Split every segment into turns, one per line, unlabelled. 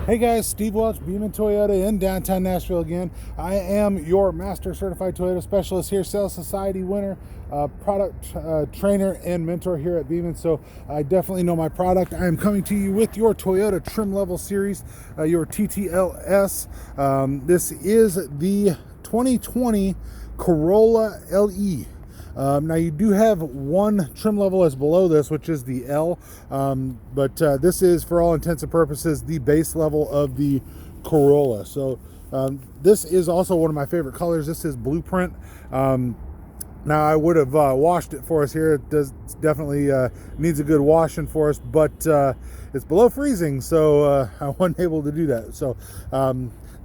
Hey guys, Steve Welch, Beeman Toyota in downtown Nashville again. I am your Master Certified Toyota Specialist here, Sales Society winner, product trainer, and mentor here at Beeman. So I definitely know my product. I am coming to you with your Toyota Trim Level Series, your TTLS. This is the 2020 Corolla LE. Now you do have one trim level as below this, which is the L, but this is, for all intents and purposes, the base level of the Corolla. So this is also one of my favorite colors. This is Blueprint. Now I would have washed it for us here. It does definitely needs a good washing for us, but it's below freezing, so I wasn't able to do that. So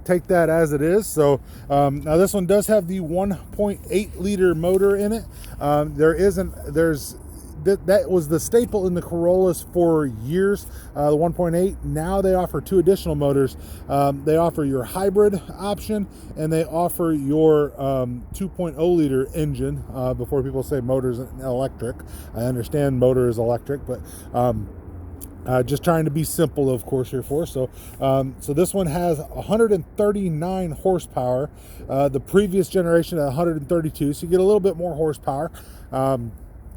take that as it is. So now this one does have the 1.8 liter motor in it. That was the staple in the Corollas for years, the 1.8. Now they offer two additional motors. They offer your hybrid option, and they offer your 2.0 liter engine. Before people say motor's electric, I understand motor is electric, but just trying to be simple, of course, here for. So this one has 139 horsepower. The previous generation had 132, so you get a little bit more horsepower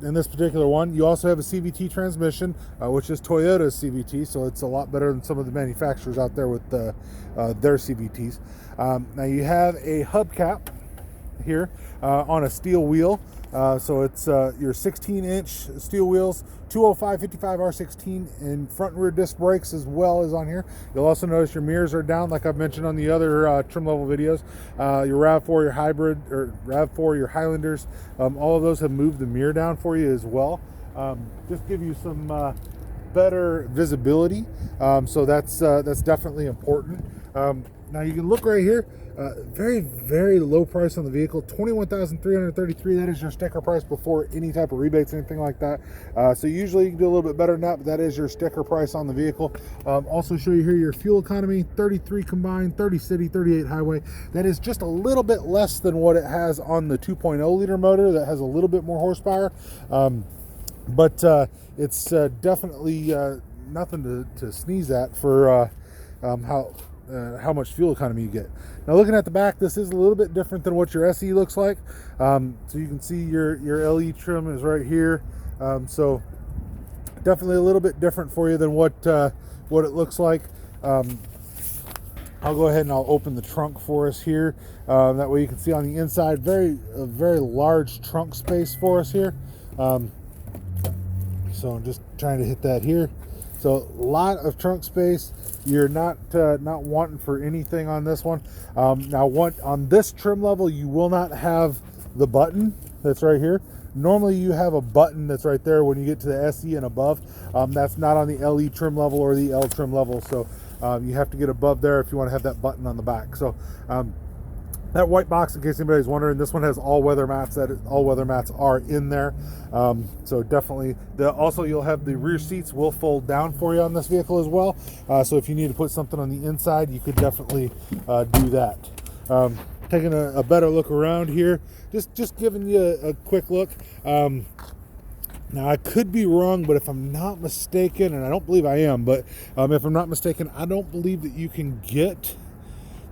in this particular one. You also have a CVT transmission, which is Toyota's CVT, so it's a lot better than some of the manufacturers out there with their CVTs. Now you have a hubcap here on a steel wheel. So it's your 16-inch steel wheels, 205/55 R16, and front and rear disc brakes as well as on here. You'll also notice your mirrors are down, like I've mentioned on the other trim level videos. Your RAV4, your hybrid, or RAV4, your Highlanders, all of those have moved the mirror down for you as well. Just give you some better visibility. So that's definitely important. Now you can look right here. Very, very low price on the vehicle, $21,333. That is your sticker price before any type of rebates, anything like that. So usually you can do a little bit better than that, but that is your sticker price on the vehicle. Also show you here your fuel economy, 33 combined, 30 city, 38 highway. That is just a little bit less than what it has on the 2.0 liter motor that has a little bit more horsepower. But it's definitely nothing to sneeze at for how much fuel economy you get. Now looking at the back, this is a little bit different than what your SE looks like. So you can see your LE trim is right here. So definitely a little bit different for you than what it looks like. I'll go ahead and I'll open the trunk for us here. That way you can see on the inside, very large trunk space for us here. So I'm just trying to hit that here. So a lot of trunk space. You're not wanting for anything on this one. Now, on this trim level, you will not have the button that's right here. Normally, you have a button that's right there when you get to the SE and above. That's not on the LE trim level or the L trim level. So you have to get above there if you want to have that button on the back. So that white box, in case anybody's wondering, this one has all weather mats. All weather mats are in there. So definitely, also you'll have the rear seats will fold down for you on this vehicle as well. So if you need to put something on the inside, you could definitely do that. Taking a better look around here, just giving you a quick look. Now I could be wrong, but if I'm not mistaken, and I don't believe I am, but if I'm not mistaken, I don't believe that you can get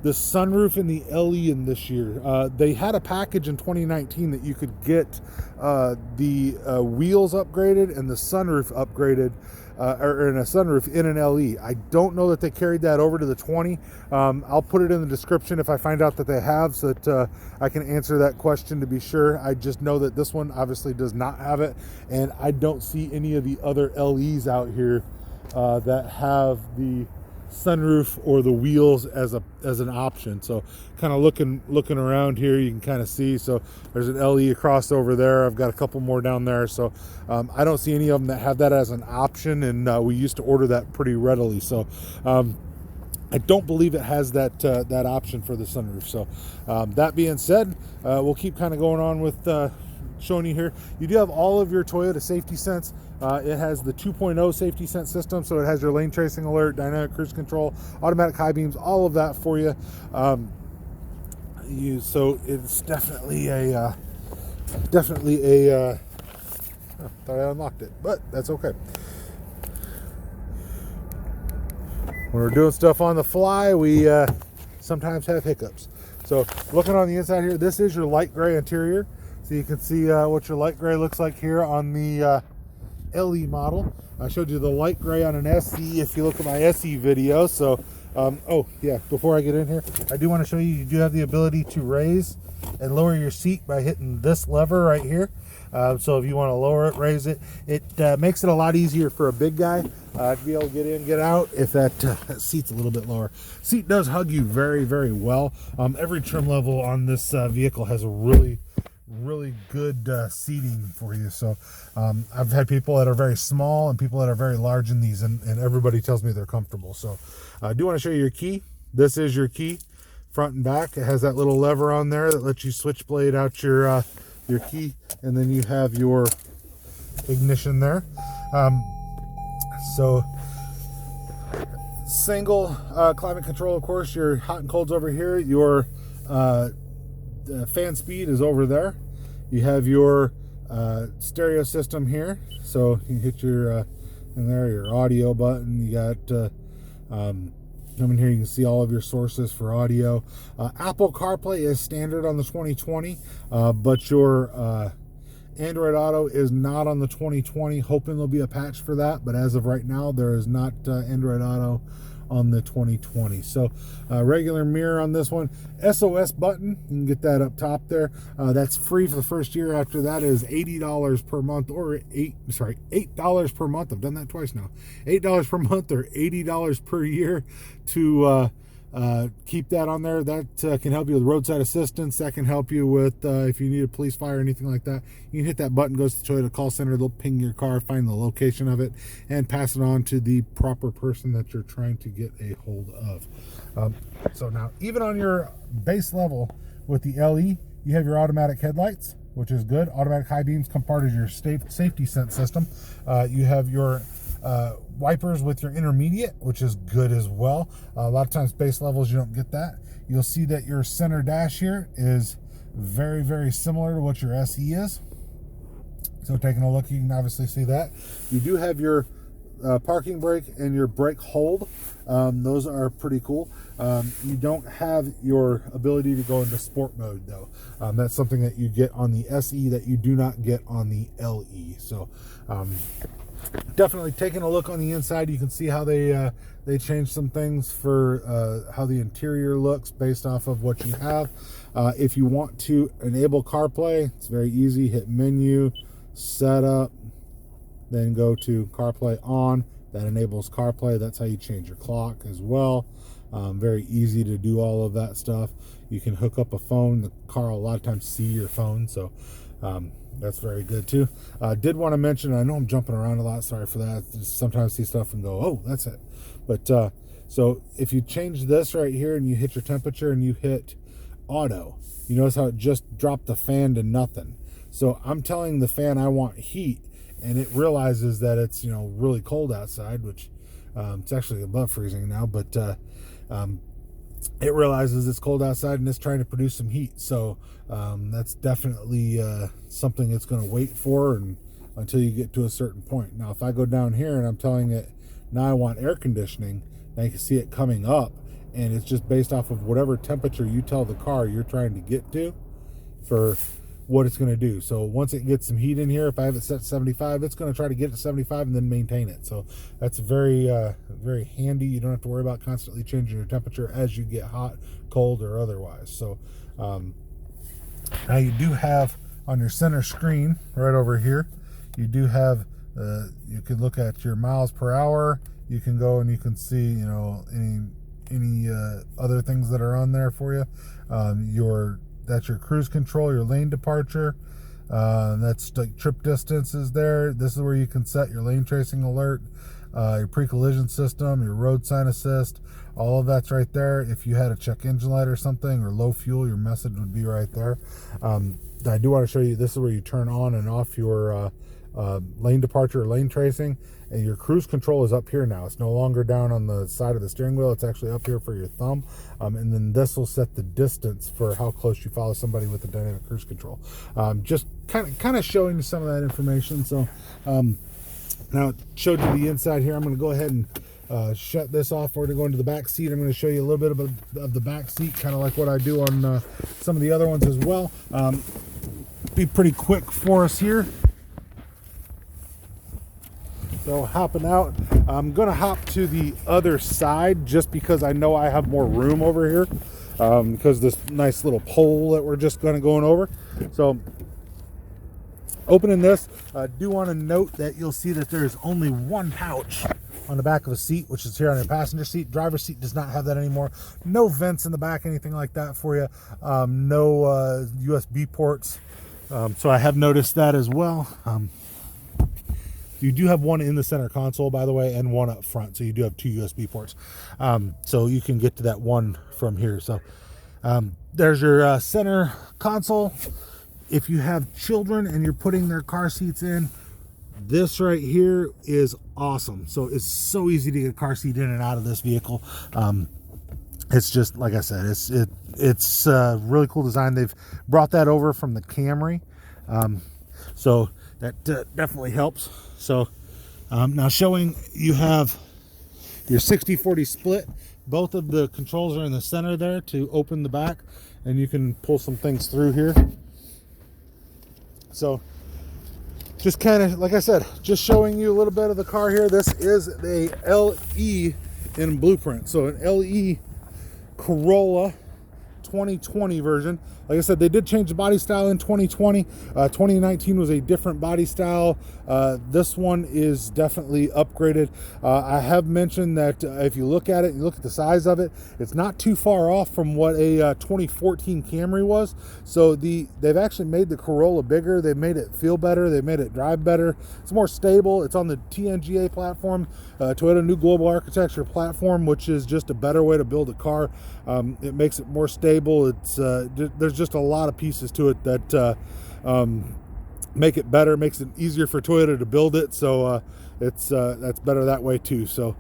the sunroof in the LE in this year. They had a package in 2019 that you could get the wheels upgraded and the sunroof upgraded, or in a sunroof in an LE. I don't know that they carried that over to the 20. I'll put it in the description if I find out that they have, so that I can answer that question to be sure. I just know that this one obviously does not have it, and I don't see any of the other LEs out here that have the sunroof or the wheels as an option. So kind of looking around here, you can kind of see, so there's an LE across over there. I've got a couple more down there. So I don't see any of them that have that as an option, and we used to order that pretty readily. So I don't believe it has that option for the sunroof. So that being said, we'll keep kind of going on with showing you here. You do have all of your Toyota safety sense. It has the 2.0 safety sense system, so it has your lane tracing alert, dynamic cruise control, automatic high beams, all of that for you. So it's definitely a thought I unlocked it, but that's okay. when we're doing stuff on the fly, we sometimes have hiccups. So looking on the inside here, this is your light gray interior. So you can see what your light gray looks like here on the LE model. I showed you the light gray on an SE if you look at my SE video. So, oh yeah, before I get in here, I do want to show you, you do have the ability to raise and lower your seat by hitting this lever right here. So if you want to lower it, raise it, it makes it a lot easier for a big guy to be able to get in, get out if that seat's a little bit lower. Seat does hug you very, very well. Every trim level on this vehicle has a really good seating for you. So I've had people that are very small and people that are very large in these, and everybody tells me they're comfortable. So I do want to show you your key. This is your key, front and back. It has that little lever on there that lets you switchblade out your key, and then you have your ignition there. So single climate control, of course. Your hot and cold's over here. Your fan speed is over there. You have your stereo system here, so you can hit your in there, your audio button. You got come in here, you can see all of your sources for audio. Apple CarPlay is standard on the 2020, but your Android Auto is not on the 2020. Hoping there'll be a patch for that, but as of right now, there is not Android Auto on the 2020. So regular mirror on this one. SOS button, you can get that up top there. That's free for the first year. After that is $80 per month, or $8 per month. I've done that twice now. $8 per month or $80 per year to keep that on there. That can help you with roadside assistance. That can help you with if you need a police, fire, anything like that. You can hit that button, goes to the Toyota call center. They'll ping your car, find the location of it, and pass it on to the proper person that you're trying to get a hold of. So now, even on your base level with the LE, you have your automatic headlights, which is good. Automatic high beams come part of your safety sense system. You have your wipers with your intermediate, which is good as well. A lot of times base levels you don't get that. You'll see that your center dash here is very, very similar to what your SE is. So taking a look, you can obviously see that. You do have your parking brake and your brake hold. Those are pretty cool. You don't have your ability to go into sport mode though. That's something that you get on the SE that you do not get on the LE. So definitely taking a look on the inside, you can see how they changed some things for how the interior looks based off of what you have. If you want to enable CarPlay, it's very easy. Hit menu, setup, then go to CarPlay on. That enables CarPlay. That's how you change your clock as well. Very easy to do all of that stuff. You can hook up a phone. The car will a lot of times see your phone, so that's very good too. Did want to mention, I know I'm jumping around a lot, sorry for that. Just sometimes see stuff and go, oh, that's it. But so if you change this right here and you hit your temperature and you hit auto, you notice how it just dropped the fan to nothing. So I'm telling the fan I want heat, and it realizes that it's, you know, really cold outside, which it's actually above freezing now, but it realizes it's cold outside and it's trying to produce some heat. So that's definitely something it's going to wait for and until you get to a certain point. Now, if I go down here and I'm telling it, now I want air conditioning, now you can see it coming up, and it's just based off of whatever temperature you tell the car you're trying to get to for what it's going to do. So once it gets some heat in here, if I have it set to 75, it's going to try to get to 75 and then maintain it. So that's very very handy. You don't have to worry about constantly changing your temperature as you get hot, cold, or otherwise. So now you do have on your center screen right over here, you do have you can look at your miles per hour. You can go and you can see, you know, any other things that are on there for you. That's your cruise control, your lane departure. That's like trip distances there. This is where you can set your lane tracing alert, your pre-collision system, your road sign assist. All of that's right there. If you had a check engine light or something, or low fuel, your message would be right there. I do want to show you, this is where you turn on and off your lane departure or lane tracing, and your cruise control is up here now. It's no longer down on the side of the steering wheel. It's actually up here for your thumb, and then this will set the distance for how close you follow somebody with the dynamic cruise control. Just kind of showing you some of that information. So now it showed you the inside here. I'm going to go ahead and shut this off. We're going to go into the back seat. I'm going to show you a little bit of the back seat, kind of like what I do on some of the other ones as well. Be pretty quick for us here. So hopping out, I'm going to hop to the other side just because I know I have more room over here because this nice little pole that we're just going over. So opening this, I do want to note that you'll see that there is only one pouch on the back of a seat, which is here on your passenger seat. Driver's seat does not have that anymore. No vents in the back, anything like that for you. No USB ports. So I have noticed that as well. You do have one in the center console, by the way, and one up front. So you do have 2 USB ports. So you can get to that one from here. So there's your center console. If you have children and you're putting their car seats in, this right here is awesome. So it's so easy to get a car seat in and out of this vehicle. It's just, like I said, it's a really cool design. They've brought that over from the Camry. So that definitely helps. So now showing you have your 60-40 split. Both of the controls are in the center there to open the back, and you can pull some things through here. So just kind of, like I said, just showing you a little bit of the car here. This is a LE in blueprint. So an LE Corolla 2020 version. Like I said, they did change the body style in 2020. 2019 was a different body style. This one is definitely upgraded. I have mentioned that if you look at it, you look at the size of it, it's not too far off from what a 2014 Camry was. So they've actually made the Corolla bigger. They've made it feel better. They made it drive better. It's more stable. It's on the TNGA platform, Toyota New Global Architecture platform, which is just a better way to build a car. It makes it more stable. It's there's just a lot of pieces to it that make it better, makes it easier for Toyota to build it. So that's better that way too. So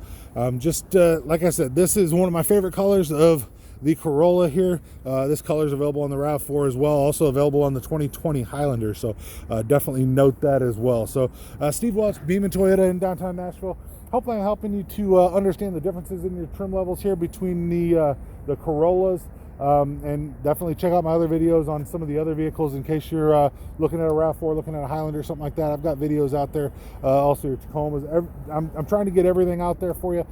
just like I said, this is one of my favorite colors of the Corolla here. This color is available on the RAV4 as well, also available on the 2020 Highlander. So definitely note that as well. So Steve Welch, Beaman Toyota in downtown Nashville. Hopefully I'm helping you to understand the differences in your trim levels here between the Corollas. And definitely check out my other videos on some of the other vehicles in case you're looking at a RAV4, looking at a Highlander, something like that. I've got videos out there, also your Tacomas. I'm trying to get everything out there for you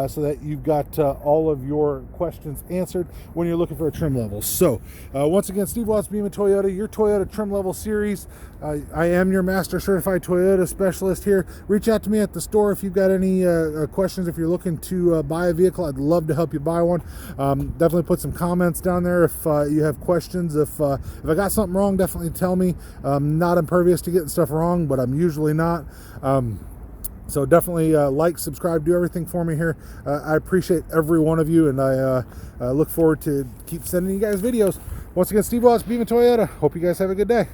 so that you've got all of your questions answered when you're looking for a trim level. So once again, Steve Watts, Beaman Toyota, your Toyota trim level series. I am your master certified Toyota specialist here. Reach out to me at the store if you've got any questions. If you're looking to buy a vehicle, I'd love to help you buy one. Definitely put some comments down there if you have questions. If I got something wrong, definitely tell me. I'm not impervious to getting stuff wrong, but I'm usually not. So definitely like, subscribe, do everything for me here. I appreciate every one of you, and I look forward to keep sending you guys videos. Once again, Steve Watts, Beaman Toyota. Hope you guys have a good day.